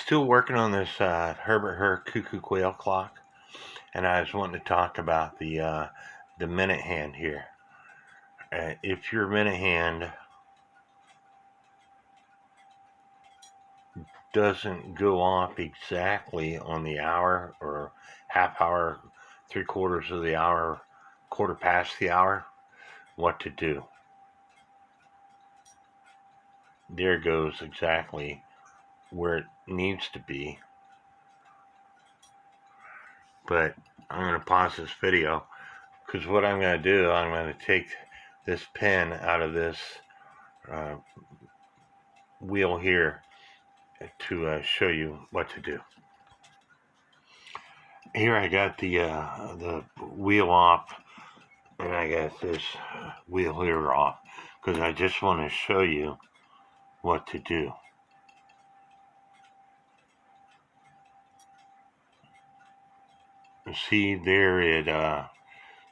Still working on this Hubert Herr cuckoo quail clock, and I was wanting to talk about the minute hand here. If your minute hand doesn't go off exactly on the hour or half hour, 3/4 of the hour, quarter past the hour, what to do? There goes exactly where it needs to be. But I'm going to pause this video because what I'm going to do, I'm going to take this pin out of this wheel here to show you what to do. Here I got the wheel off, and I got this wheel here off because I just want to show you what to do. See there,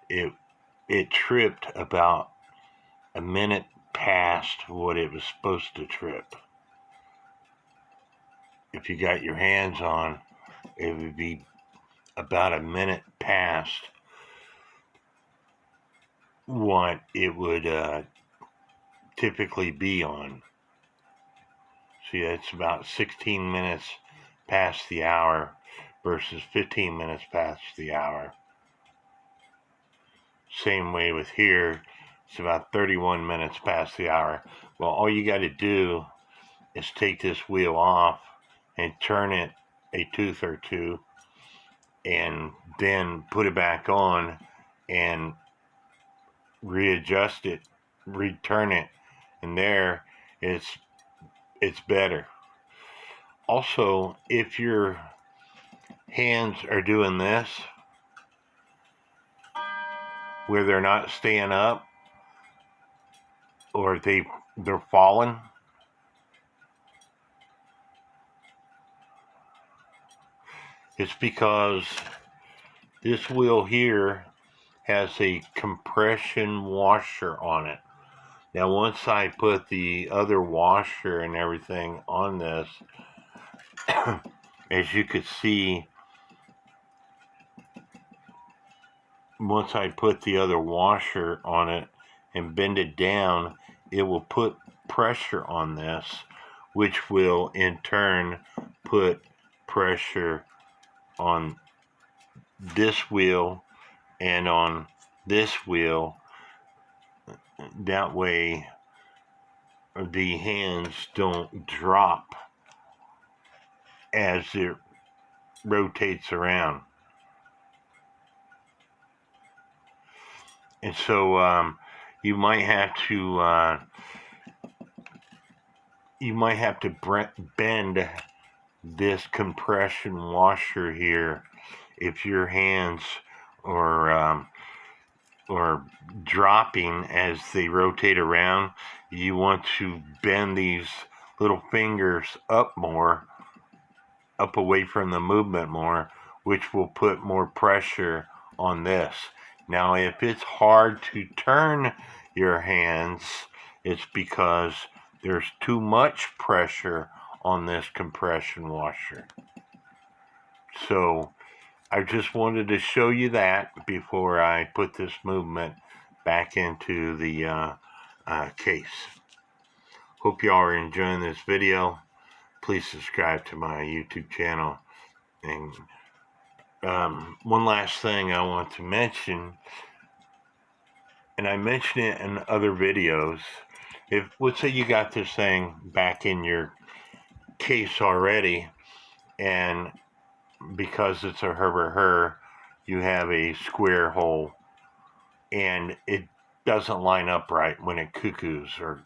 it tripped about a minute past what it was supposed to trip. If you got your hands on, it would be about a minute past what it would typically be on. See, that's about 16 minutes past the hour versus 15 minutes past the hour. Same way with here, it's about 31 minutes past the hour. Well, all you got to do is take this wheel off and turn it a tooth or two, and then put it back on and readjust it, return it, and there it's better. Also, if your hands are doing this, where they're not staying up or they're falling, it's because this wheel here has a compression washer on it. Now, once I put the other washer and everything on this, as you could see, once I put the other washer on it and bend it down, it will put pressure on this, which will in turn put pressure on this wheel and on this wheel. That way the hands don't drop as it rotates around. And so you might have to bend this compression washer here if your hands are dropping as they rotate around. You want to bend these little fingers up more, up away from the movement more, which will put more pressure on this. Now, if it's hard to turn your hands, it's because there's too much pressure on this compression washer. So I just wanted to show you that before I put this movement back into the case. Hope you all are enjoying this video. Please subscribe to my YouTube channel. And one last thing I want to mention, and I mentioned it in other videos. If, let's say you got this thing back in your case already, and because it's a Hubert Herr, you have a square hole, and it doesn't line up right when it cuckoos or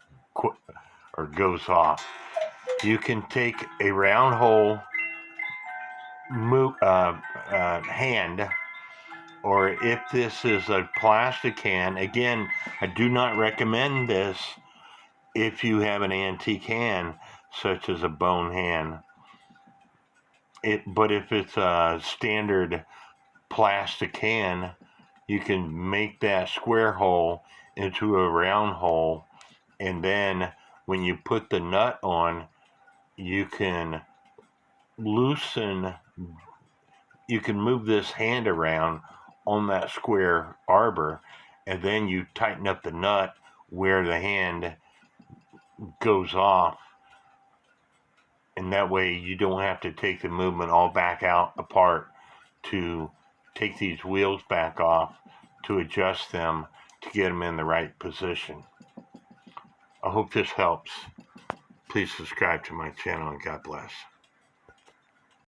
goes off. You can take a round hole hand, or if this is a plastic hand, again, I do not recommend this if you have an antique hand such as a bone hand. But if it's a standard plastic hand, you can make that square hole into a round hole, and then when you put the nut on, you can loosen, you can move this hand around on that square arbor, and then you tighten up the nut where the hand goes off, and that way you don't have to take the movement all back out apart to take these wheels back off to adjust them to get them in the right position. I hope this helps. Please subscribe to my channel, and God bless.